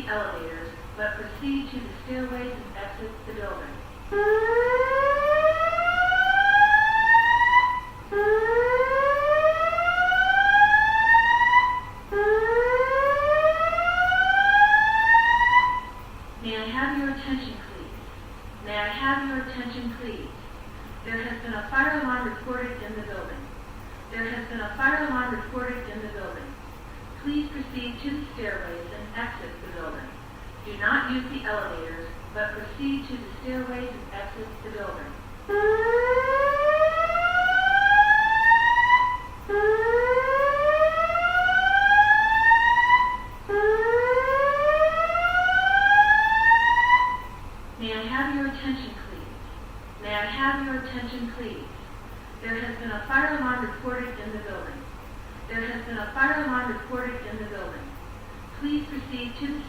the elevators, but proceed to the stairways and exit the building. May I have your attention, please? May I have your attention, please? There has been a fire alarm reported in the building. There has been a fire alarm reported in the building. Please proceed to the stairways and exit the building. Do not use the elevators, but proceed to the stairways and exit the building. May I have your attention, please? May I have your attention, please? There has been a fire alarm reported in the building. There has been a fire alarm reported in the building. Please proceed to the